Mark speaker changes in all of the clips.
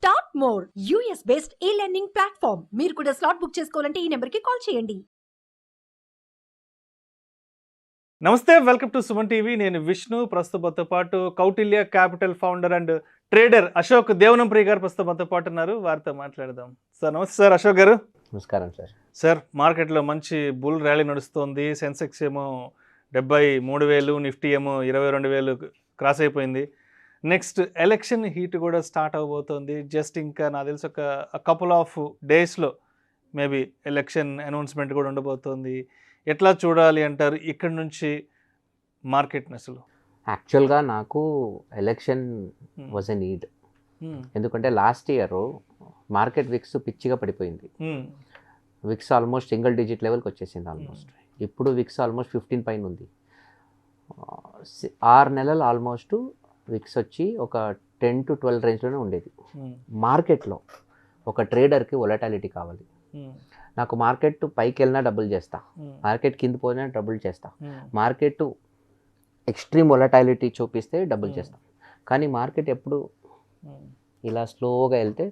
Speaker 1: Top more US based ఈ learning platform. మీరు కూడా స్లాట్ బుక్ చేసుకోవాలంటే ఈ నెంబర్కి కాల్ చేయండి.
Speaker 2: నమస్తే, వెల్కమ్ టు సుమన్ టీవీ. నేను విష్ణు. ప్రస్తుతంతో పాటు Kautilya capital founder and trader Ashok Devanampriya గారు ప్రస్తుతంతో పాటు ఉన్నారు. వారితో మాట్లాడదాం. సార్ నమస్తే. సార్ అశోక్ గారు
Speaker 3: నమస్కారం సార్.
Speaker 2: సార్, మార్కెట్లో మంచి బుల్ ర్యాలీ నడుస్తోంది. సెన్సెక్స్ ఏమో 73,000, నిఫ్టీ ఏమో 22,000 క్రాస్ అయిపోయింది. నెక్స్ట్ ఎలక్షన్ హీట్ కూడా స్టార్ట్ అవబోతోంది. జస్ట్ ఇంకా నాకు తెలిసి ఒక కపుల్ ఆఫ్ డేస్లో మేబీ ఎలక్షన్ అనౌన్స్మెంట్ కూడా ఉండబోతోంది. ఎట్లా చూడాలి అంటారు ఇక్కడ నుంచి మార్కెట్ని? అసలు
Speaker 3: యాక్చువల్గా నాకు ఎలక్షన్ వాజ్ ఎ నీడ్. ఎందుకంటే లాస్ట్ ఇయర్ మార్కెట్ విక్స్ పిచ్చిగా పడిపోయింది. విక్స్ ఆల్మోస్ట్ సింగిల్ డిజిట్ లెవెల్కి వచ్చేసింది ఆల్మోస్ట్. ఇప్పుడు విక్స్ ఆల్మోస్ట్ 15 పైన ఉంది. 6 నెలలు ఆల్మోస్ట్ విక్స్ వచ్చి ఒక 10 to 12 రేంజ్లోనే ఉండేది. మార్కెట్లో ఒక ట్రేడర్కి వొలటాలిటీ కావాలి. నాకు మార్కెట్ పైకి వెళ్ళినా డబుల్ చేస్తా, మార్కెట్ కింద పోయినా డబుల్ చేస్తా, మార్కెట్ ఎక్స్ట్రీమ్ వొలటాలిటీ చూపిస్తే డబుల్ చేస్తాం. కానీ మార్కెట్ ఎప్పుడు ఇలా స్లోగా వెళ్తే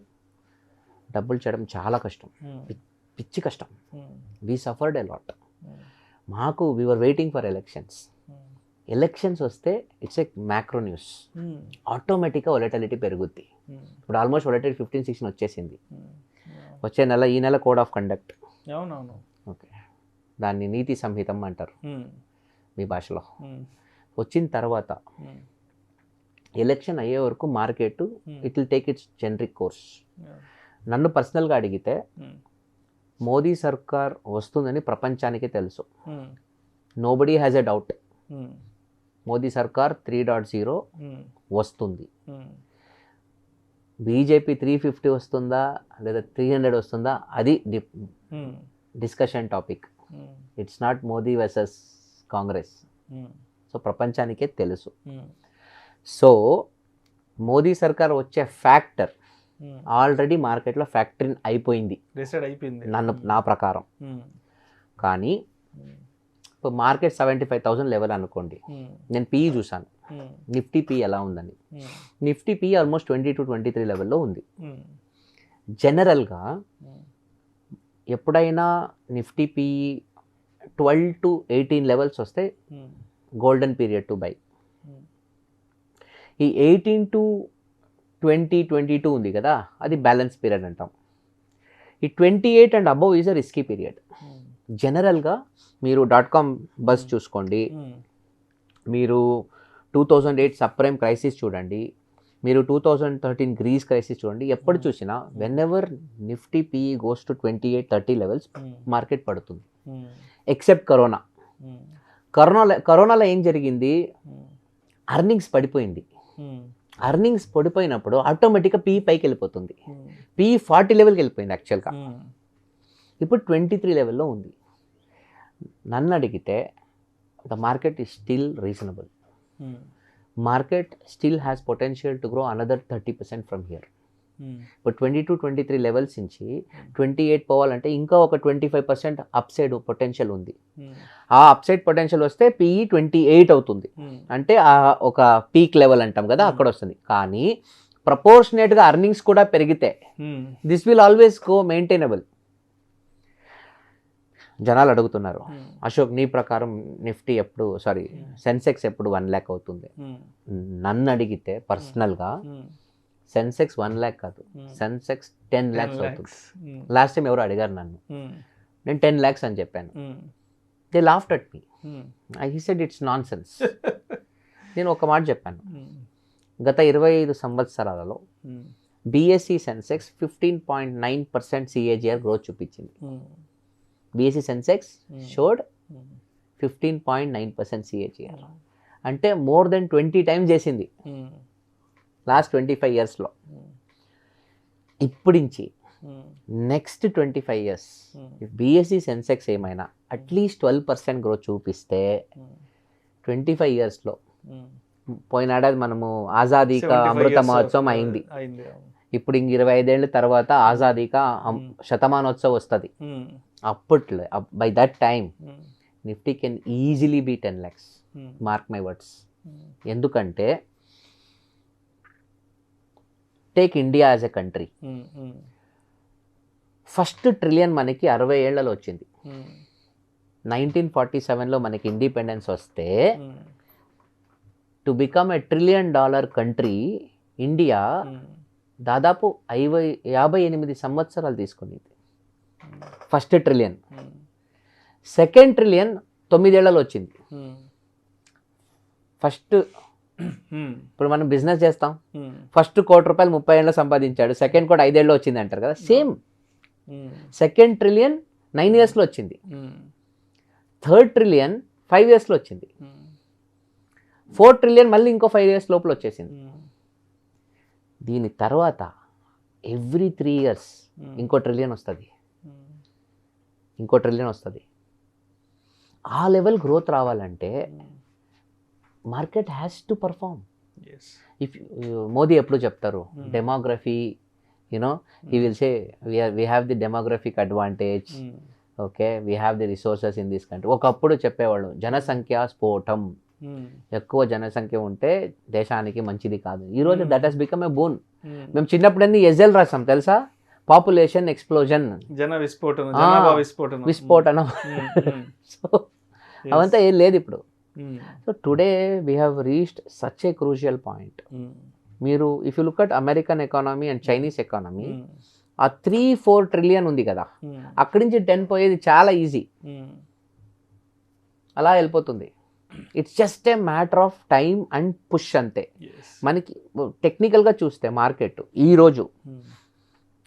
Speaker 3: డబుల్ చేయడం చాలా కష్టం, పిచ్చి కష్టం. We suffered a lot. మాకు వీఆర్ వెయిటింగ్ ఫర్ ఎలక్షన్స్ వస్తే ఇట్స్ ఎ మ్యాక్రో న్యూస్. ఆటోమేటిక్గా వొలటాలిటీ పెరుగుద్ది. ఇప్పుడు ఆల్మోస్ట్ వొలటాలిటీ 15-16 వచ్చేసింది. వచ్చే నెల, ఈ నెల కోడ్ ఆఫ్ కండక్ట్.
Speaker 2: అవునవును.
Speaker 3: ఓకే, దాన్ని నీతి సంహితం అంటారు మీ భాషలో. వచ్చిన తర్వాత ఎలక్షన్ అయ్యే వరకు market it will take its generic course. నన్ను పర్సనల్గా అడిగితే మోదీ సర్కార్ వస్తుందని ప్రపంచానికి తెలుసు. Nobody has a doubt. Modi సర్కార్ 3.0 వస్తుంది. బీజేపీ 350 వస్తుందా లేదా 300 వస్తుందా అది discussion topic. It's not Modi versus Congress. So ప్రపంచానికే తెలుసు. సో మోదీ సర్కార్ వచ్చే ఫ్యాక్టర్ ఆల్రెడీ మార్కెట్లో ఫ్యాక్టరీ అయిపోయింది, నా ప్రకారం. కానీ ఇప్పుడు మార్కెట్ 75,000 లెవెల్ అనుకోండి. నేను పీఈ చూసాను, నిఫ్టీ పీ ఎలా ఉందని. నిఫ్టీ పీ ఆల్మోస్ట్ 20 to 23 లెవెల్లో ఉంది. జనరల్గా ఎప్పుడైనా నిఫ్టీ పీ 12 to 18 లెవెల్స్ వస్తే గోల్డెన్ పీరియడ్ టు బై. ఈ 18 to 22 ఉంది కదా, అది బ్యాలెన్స్ పీరియడ్ అంటాం. ఈ 28 and above is a risky period. జనరల్గా మీరు .com బస్ చూసుకోండి, మీరు 2008 సబ్ప్రైమ్ క్రైసిస్ చూడండి, మీరు 2013 గ్రీస్ క్రైసిస్ చూడండి. ఎప్పుడు చూసినా when ever Nifty PE goes to 28-30 levels market పడుతుంది. ఎక్సెప్ట్ కరోనాలో ఏం జరిగింది, అర్నింగ్స్ పడిపోయింది. అర్నింగ్స్ పడిపోయినప్పుడు ఆటోమేటిక్గా పీఈ పైకి వెళ్ళిపోతుంది. పీఈ 40 లెవెల్కి వెళ్ళిపోయింది యాక్చువల్గా. ఇప్పుడు 23 లెవెల్లో ఉంది. నన్ను అడిగితే the market is still reasonable. Market still has potential to grow another 30% from here. ఇప్పుడు 22-23 లెవెల్స్ నుంచి 28 పోవాలంటే ఇంకా ఒక 25% అప్సైడ్ పొటెన్షియల్ ఉంది. ఆ అప్సైడ్ పొటెన్షియల్ వస్తే పీఈ 28 అవుతుంది. అంటే ఒక పీక్ లెవెల్ అంటాం కదా, అక్కడ వస్తుంది. కానీ ప్రపోర్షనేట్గా అర్నింగ్స్ కూడా పెరిగితే this will always go maintainable. జనాలు అడుగుతున్నారు, అశోక్ నీ ప్రకారం నిఫ్టీ ఎప్పుడు సెన్సెక్స్ ఎప్పుడు 1 lakh అవుతుంది? నన్ను అడిగితే పర్సనల్గా సెన్సెక్స్ 1 lakh కాదు, సెన్సెక్స్ 10 lakhs అవుతుంది. లాస్ట్ టైం ఎవరు అడిగారు నన్ను, నేను 10 lakhs అని చెప్పాను. They laughed at me. He said it's non sense. నేను ఒక మాట చెప్పాను, గత 25 సంవత్సరాలలో బీఎస్ఈ సెన్సెక్స్ 15.9% CAGR గ్రోత్ చూపించింది. BSE Sensex showed 15.9% CAGR. అంటే మోర్ దెన్ 20 times చేసింది లాస్ట్ 25 yearsలో. ఇప్పటి నుంచి నెక్స్ట్ 25 years BSE Sensex ఏమైనా అట్లీస్ట్ 12% గ్రోత్ చూపిస్తే 25 yearsలో, పోయిన ఏడాది మనము ఆజాదీ కా అమృత మహోత్సవం అయింది. ఇప్పుడు ఇంక 25 ఏళ్ళ తర్వాత ఆజాదీ కా శతమానోత్సవ్ వస్తుంది. అప్పట్లో by that time Nifty can easily be 10 lakhs. Mark my words. ఎందుకంటే take India as a country. First trillion మనకి 60 ఏళ్లలో వచ్చింది. 1947లో మనకి ఇండిపెండెన్స్ వస్తే to become a $1 trillion country India దాదాపు 58 సంవత్సరాలు తీసుకుంది. First trillion. సెకండ్ ట్రిలియన్ 9 ఏళ్లలో వచ్చింది. ఫస్ట్ ఇప్పుడు మనం బిజినెస్ చేస్తాం, ఫస్ట్ ₹1 కోటి 30 ఏళ్ళు సంపాదించాడు, సెకండ్ కోటి 5 ఏళ్ళు వచ్చింది అంటారు కదా, సేమ్. సెకండ్ ట్రిలియన్ 9 yearsలో వచ్చింది, థర్డ్ ట్రిలియన్ 5 yearsలో వచ్చింది, ఫోర్త్ ట్రిలియన్ మళ్ళీ ఇంకో 5 years లోపల వచ్చేసింది. దీని తర్వాత ఎవ్రీ 3 years ఇంకో ట్రిలియన్ వస్తుంది, ఇంకో ట్రిలియన్ వస్తుంది. ఆ లెవెల్ గ్రోత్ రావాలంటే market has to perform. If Modi ఎప్పుడు చెప్తారు demography, you know he will say we have the demographic advantage, okay we have the resources in this country. ఒకప్పుడు చెప్పేవాళ్ళు జనసంఖ్య స్ఫోటం, ఎక్కువ జనసంఖ్య ఉంటే దేశానికి మంచిది కాదు. ఈరోజు that he's become a boon. మేము చిన్నప్పుడన్నీ ఎజెల్ రాసాం తెలుసా, పాపులేషన్ ఎక్స్ప్లోజన్,
Speaker 2: జన విస్ఫోటనం, జనాభా విస్ఫోటనం,
Speaker 3: విస్ఫోటనం. సో అవంతా ఏం లేదు ఇప్పుడు. So today we have reached such a crucial point. మీరు if you look at American economy and Chinese economy, ఆ 3-4 ట్రిలియన్ ఉంది కదా, అక్కడి నుంచి 10 పోయేది చాలా ఈజీ, అలా వెళ్ళిపోతుంది. It's just a matter of time and push అంతే. మనకి టెక్నికల్గా చూస్తే మార్కెట్ ఈరోజు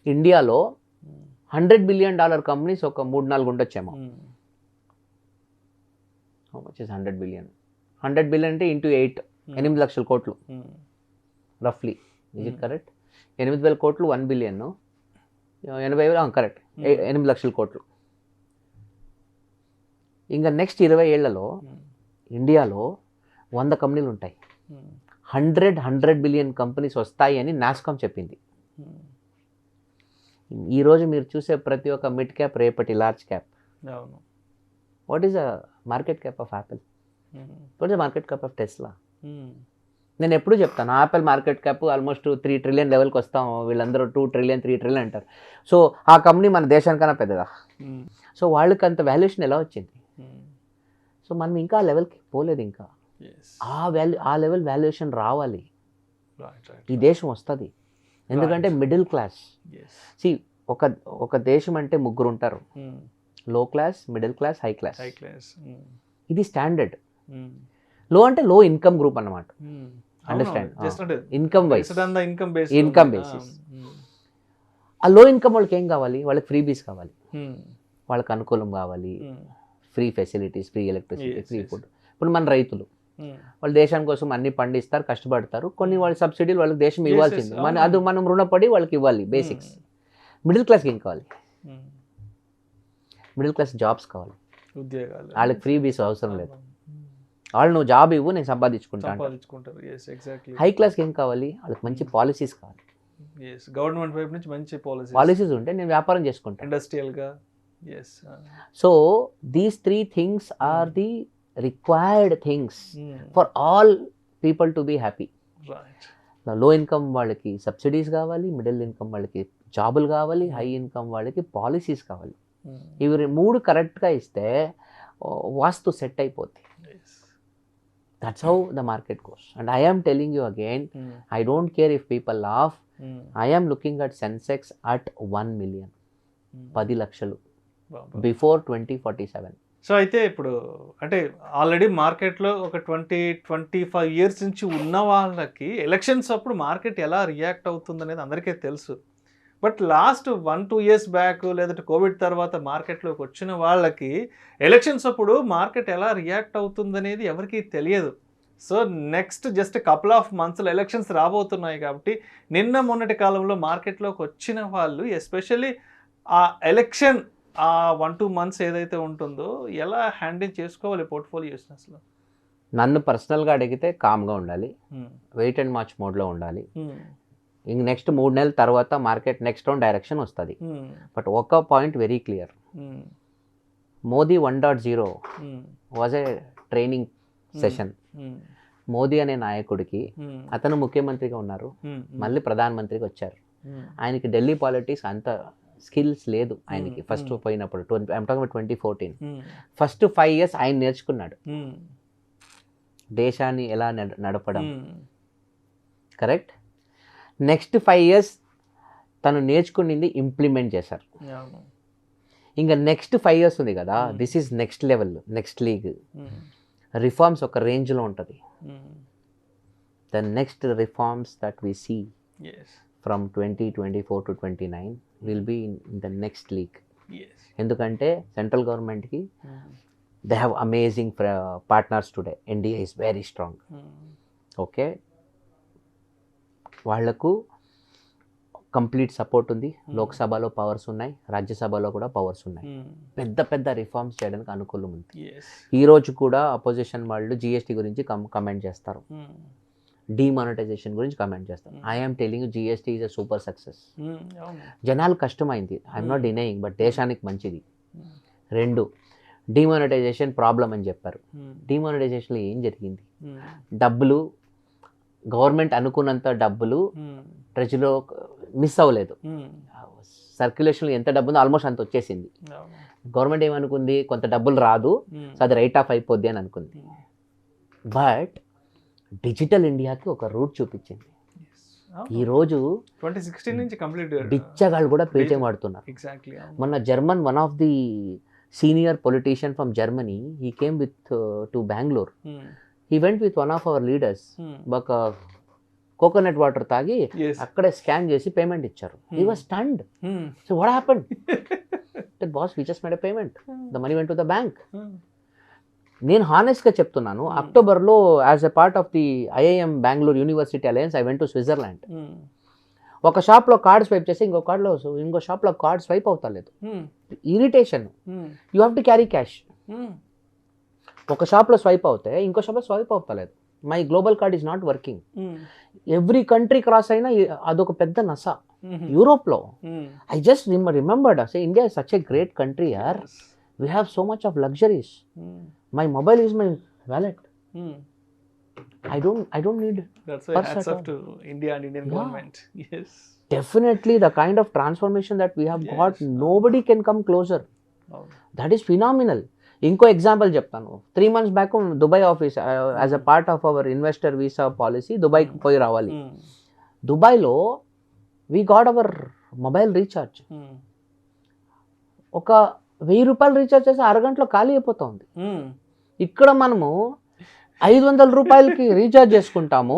Speaker 3: ఇండియాలో $100 billion కంపెనీస్ ఒక 3-4 ఉండొచ్చేమో. How much is 100 billion? 100 billion అంటే ఇంటూ 8 లక్షల కోట్లు రఫ్లీ. Is it correct? 8,000 కోట్లు 1 billion, 80,000 కరెక్ట్, 8 లక్షల కోట్లు. ఇంకా నెక్స్ట్ 20 ఏళ్లలో ఇండియాలో 100 కంపెనీలు ఉంటాయి. 100 billion కంపెనీస్ వస్తాయి అని నాస్కామ్ చెప్పింది. ఈరోజు మీరు చూసే ప్రతి ఒక్క మిడ్ క్యాప్ రేపటి large cap. What is the market cap of Apple? What is the market cap of Tesla? నేను ఎప్పుడు చెప్తాను Apple market cap almost 3 trillion లెవెల్కి వస్తాం, వీళ్ళందరూ 2 trillion 3 trillion అంటారు. సో ఆ కంపెనీ మన దేశానికన్నా పెద్దదా? సో వాళ్ళకి అంత వాల్యుయేషన్ ఎలా వచ్చింది? సో మనం ఇంకా ఆ లెవెల్కి పోలేదు. ఇంకా ఆ లెవెల్ వాల్యుయేషన్ రావాలి, ఈ దేశం వస్తుంది. ఎందుకంటే మిడిల్ క్లాస్, సి ఒక దేశం అంటే 3 ఉంటారు, లో class, middle class, high class. ఇది స్టాండర్డ్. లో అంటే లో ఇన్కమ్ గ్రూప్ అన్నమాట. అండర్స్టాండ్? Income basis. ఆ లో ఇన్కమ్ వాళ్ళకి ఏం కావాలి? వాళ్ళకి ఫ్రీబీస్ కావాలి, వాళ్ళకి అనుకూలం కావాలి, free facilities, free electricity, free food. ఇప్పుడు మన రైతులు వాళ్ళు దేశం కోసం అన్ని పండిస్తారు, కష్టపడతారు, కొన్ని వాళ్ళ సబ్సిడీలు వాళ్ళకి దేశం ఇవ్వాల్సింది, మనం రుణపడి వాళ్ళకి ఇవ్వాలి బేసిక్స్. మిడిల్ క్లాస్కి ఏం కావాలి? మిడిల్ క్లాస్ జాబ్స్ కావాలి, వాళ్ళకి ఫ్రీ బీస్ అవసరం లేదు, వాళ్ళు నువ్వు జాబ్ ఇవ్వు నేను సంపాదించుకుంటాను. హై క్లాస్కి ఏం కావాలి? వాళ్ళకి మంచి పాలసీస్ కావాలి,
Speaker 2: గవర్నమెంట్ వైపు నుంచి మంచి
Speaker 3: పాలసీస్ ఉంటే నేను వ్యాపారం చేసుకుంటాను,
Speaker 2: ఇండస్ట్రియల్గా.
Speaker 3: So these 3 things are the required things for all people to be happy. లో ఇన్కమ్ వాళ్ళకి సబ్సిడీస్ కావాలి, మిడిల్ ఇన్కమ్ వాళ్ళకి జాబులు కావాలి, హై ఇన్కమ్ వాళ్ళకి పాలసీస్ కావాలి. ఇవి 3 కరెక్ట్గా ఇస్తే వాస్తు సెట్ అయిపోద్ది. That's how the market goes. And I am telling you again, I don't care if people laugh. I am looking at Sensex at 1 million, 10 లక్షలు బిఫోర్ 2047.
Speaker 2: సో అయితే ఇప్పుడు అంటే ఆల్రెడీ మార్కెట్లో ఒక 20-25 years నుంచి ఉన్న వాళ్ళకి ఎలక్షన్స్ అప్పుడు మార్కెట్ ఎలా రియాక్ట్ అవుతుంది అనేది అందరికీ తెలుసు. బట్ లాస్ట్ 1-2 years బ్యాక్ లేదంటే కోవిడ్ తర్వాత మార్కెట్లోకి వచ్చిన వాళ్ళకి ఎలక్షన్స్ అప్పుడు మార్కెట్ ఎలా రియాక్ట్ అవుతుంది అనేది ఎవరికీ తెలియదు. So next just couple of మంత్స్లో ఎలక్షన్స్ రాబోతున్నాయి కాబట్టి నిన్న మొన్నటి కాలంలో మార్కెట్లోకి వచ్చిన వాళ్ళు ఎస్పెషల్లీ ఆ ఎలక్షన్ ఆ 1-2 months ఏదైతే ఉంటుందో ఎలా హ్యాండిల్ చేసుకోవాలి పోర్ట్ఫోలియోస్ని? అసలు
Speaker 3: నన్ను పర్సనల్గా అడిగితే కామ్గా ఉండాలి, వెయిట్ అండ్ వాచ్ మోడ్లో ఉండాలి. ఇంక నెక్స్ట్ 3 నెలల తర్వాత మార్కెట్ నెక్స్ట్ రౌండ్ డైరెక్షన్ వస్తుంది. బట్ ఒక point very clear, Modi 1.0 was a training session. Modi అనే నాయకుడికి అతను ముఖ్యమంత్రిగా ఉన్నారు, మళ్ళీ ప్రధానమంత్రిగా వచ్చారు. ఆయనకి ఢిల్లీ పాలిటిక్స్ అంత స్కిల్స్ లేదు ఆయనకి ఫస్ట్ పోయినప్పుడు. 2014 ఫస్ట్ 5 years ఆయన నేర్చుకున్నాడు దేశాన్ని ఎలా నడపడం. కరెక్ట్. నెక్స్ట్ 5 years తను నేర్చుకునింది ఇంప్లిమెంట్ చేశారు. ఇంకా నెక్స్ట్ 5 years ఉంది కదా, this is next level, next league. Reforms ఒక రేంజ్లో ఉంటుంది. The next reforms that we see from 2024 to 29 will be in the next league. ఎందుకంటే సెంట్రల్ గవర్నమెంట్కి they have amazing partners today. NDA is very strong. Okay, వాళ్లకు complete support ఉంది. లోక్సభలో powers ఉన్నాయి, రాజ్యసభలో కూడా పవర్స్ ఉన్నాయి. పెద్ద పెద్ద రిఫార్మ్స్ చేయడానికి అనుకూలం ఉంది. ఈరోజు కూడా అపోజిషన్ వాళ్ళు జిఎస్టీ గురించి కమెంట్ చేస్తారు, డిమానిటైజేషన్ గురించి కమెంట్ చేస్తారు. I'm telling GST is a super success. జనాలు కష్టమైంది, ఐఎమ్ నాట్ డినయింగ్, బట్ దేశానికి మంచిది. 2, డిమానిటైజేషన్ ప్రాబ్లం అని చెప్పారు. డిమానిటైజేషన్లో ఏం జరిగింది? డబ్బులు గవర్నమెంట్ అనుకున్నంత డబ్బులు ట్రెజరీలో మిస్ అవ్వలేదు. సర్క్యులేషన్లో ఎంత డబ్బు ఉందో ఆల్మోస్ట్ అంత వచ్చేసింది. గవర్నమెంట్ ఏమనుకుంది, కొంత డబ్బులు రాదు, సో అది రైట్ ఆఫ్ అయిపోద్ది అని అనుకుంది. బట్ డిజిటల్ ఇండియాకి ఒక రూట్ చూపించింది. ఈరోజు
Speaker 2: 2016 నుంచి కంప్లీట్
Speaker 3: బిచ్చగాళ్ళు కూడా పేటీఎం వాడుతున్నారు. మొన్న German one of the senior politician from Germany, he came with to Bengaluru. He went with one of our leaders. ఒక కోకోనట్ వాటర్ తాగి అక్కడే స్కాన్ చేసి పేమెంట్ ఇచ్చారు. He was stunned. So what happened? That boss we just made a payment, the money went to the bank. నేను హానెస్ట్గా చెప్తున్నాను, అక్టోబర్లో as a part of the IIM Bengaluru university alliance I went to Switzerland. ఒక షాప్లో card swipe చేసి ఇంకో షాప్లో card swipe అవుతలేదు. Irritation. You have to carry cash. ఒక షాప్లో స్వైప్ అవుతే ఇంకో షాప్లో స్వైప్ అవుతలేదు. My global card is not working. Every country cross అయినా అదొక పెద్ద నస. యూరోప్లో ఐ జస్ట్ రిమెంబర్డ్, అసలు India is such a great country యార్. We have so much of luxuries. My mobile is my wallet. I don't need.
Speaker 2: That's why hats off to India and Indian government. Yes.
Speaker 3: Definitely the kind of transformation that we have got, nobody can come closer. That is phenomenal. ఇంకో example చెప్తాను. 3 months back Dubai office as a part of our investor visa policy దుబాయ్కి పోయి రావాలి. దుబాయ్లో we got our mobile recharge. ఒక 1000 రూపాయలు recharge చేసి అరగంటలో ఖాళీ అయిపోతుంది. ఇక్కడ మనము 500 రూపాయలకి రీఛార్జ్ చేసుకుంటాము,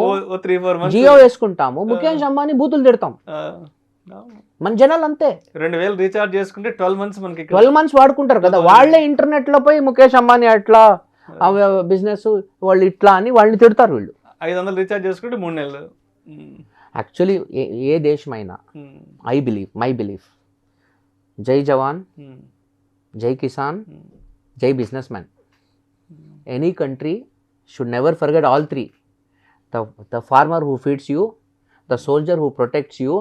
Speaker 3: జియో వేసుకుంటాము, ముఖేష్ అంబానీ బూతులు తిడతాం. మన జనాలు అంతే.
Speaker 2: 2000 రీఛార్జ్ చేసుకుంటే 12 months మనకి
Speaker 3: 12 months వాడుకుంటారు కదా. వాళ్ళే ఇంటర్నెట్ లో పోయి ముఖేష్ అంబానీ అట్లా బిజినెస్ వాళ్ళు ఇట్లా అని వాళ్ళని తిడతారు. వీళ్ళు
Speaker 2: 500 రీఛార్జ్ చేసుకుంటే 3 నెలలు.
Speaker 3: యాక్చువల్లీ ఏ దేశమైనా మై బిలీఫ్ జై జవాన్, జై కిసాన్, జై businessman. Any country should never forget all 3. The farmer who feeds you, the soldier who protects you,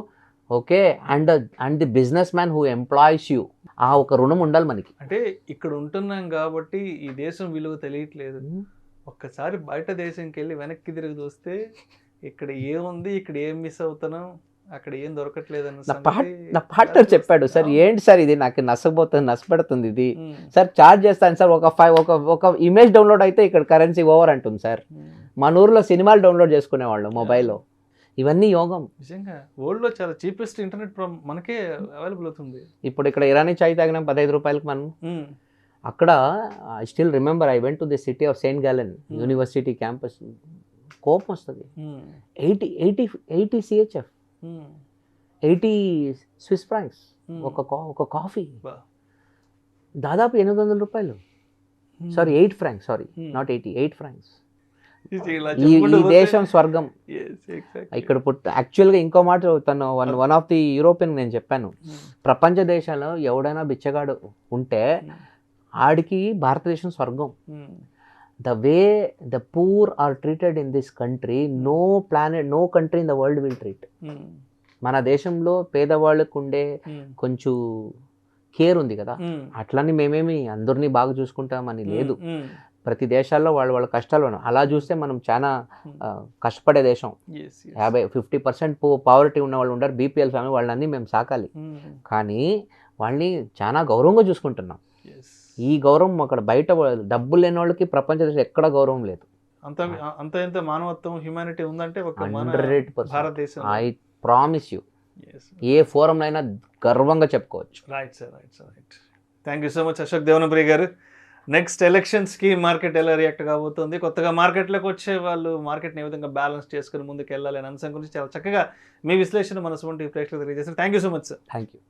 Speaker 3: okay, and the businessman who employs you. ఆ ఒక రుణం ఉండాలి మనకి.
Speaker 2: అంటే ఇక్కడ ఉంటున్నాం కాబట్టి ఈ దేశం విలువ తెలియట్లేదు. ఒక్కసారి బయట దేశంకి వెళ్ళి వెనక్కి తిరిగి చూస్తే ఇక్కడ ఏముంది, ఇక్కడ ఏం మిస్ అవుతున్నాం, అక్కడ ఏం దొరకట్లేదు.
Speaker 3: నా పార్ట్నర్ చెప్పాడు, సార్ ఏంటి సార్ ఇది నాకు నష్టపెడుతుంది ఇది సార్, ఛార్జ్ చేస్తాను సార్, ఒక ఇమేజ్ డౌన్లోడ్ అయితే ఇక్కడ కరెన్సీ ఓవర్ అంటుంది సార్. మన ఊర్లో సినిమాలు డౌన్లోడ్ చేసుకునేవాళ్ళు మొబైల్లో. ఇవన్నీ యోగం.
Speaker 2: నిజంగా వరల్డ్ లో చాలా చీపెస్ట్ ఇంటర్నెట్ మనకే అవైలబుల్ అవుతుంది.
Speaker 3: ఇప్పుడు ఇక్కడ ఇరానీ చాయ్ తాగినాం 15 రూపాయలకి మనం. అక్కడ I still remember, I went to the city of Saint Gallen university campus. కోపం వస్తుంది. 80 CHF, 80 Swiss francs ఒక కాఫీ, దాదాపు 800 రూపాయలు. Sorry 8 francs, sorry not 80, 8 francs. ఈ దేశం స్వర్గం. ఇక్కడ యాక్చువల్గా ఇంకో మాట, తను వన్ ఆఫ్ ది యూరోపియన్ నేను చెప్పాను, ప్రపంచ దేశాల్లో ఎవడైనా బిచ్చగాడు ఉంటే ఆడికి భారతదేశం స్వర్గం. The way the poor are treated in this country, no country in the world will treat. మన దేశంలో పేదవాళ్ళకు ఉండే కొంచెం కేర్ ఉంది కదా, అట్లని మేమేమి అందరినీ బాగా చూసుకుంటామని లేదు. ప్రతి దేశాల్లో వాళ్ళ కష్టాలు ఉన్నాయి. అలా చూస్తే మనం చాలా కష్టపడే దేశం. 50% పావర్టీ ఉన్న వాళ్ళు ఉంటారు, బీపీఎల్ ఫ్యామిలీ, వాళ్ళని మేము సాకాలి. కానీ వాళ్ళని చాలా గౌరవంగా చూసుకుంటున్నాం. ఈ గౌరవం అక్కడ బయట డబ్బులు లేని వాళ్ళకి ప్రపంచ దేశం ఎక్కడ గౌరవం లేదు.
Speaker 2: అంత మానవత్వం, హ్యూమానిటీ ఉందంటే ఒక
Speaker 3: 100%
Speaker 2: భారతదేశం.
Speaker 3: ఐ ప్రామిస్ యూ, ఏ ఫోరంలో అయినా గర్వంగా చెప్పుకోవచ్చు.
Speaker 2: Right sir, right sir, right. Thank you so much Ashok Devanapriya గారు. నెక్స్ట్ ఎలక్షన్స్కి మార్కెట్ ఎలా రియాక్ట్ కాబోతుంది, కొత్తగా మార్కెట్లోకి వచ్చే వాళ్ళు మార్కెట్ని ఏ విధంగా బ్యాలెన్స్ చేసుకుని ముందుకు వెళ్ళాలి అనే అంశం గురించి చాలా చక్కగా మీ విశ్లేషణ మన సొంటి ప్రేక్షకులకు తెలియజేశారు. Thank you so much sir.
Speaker 3: Thank you.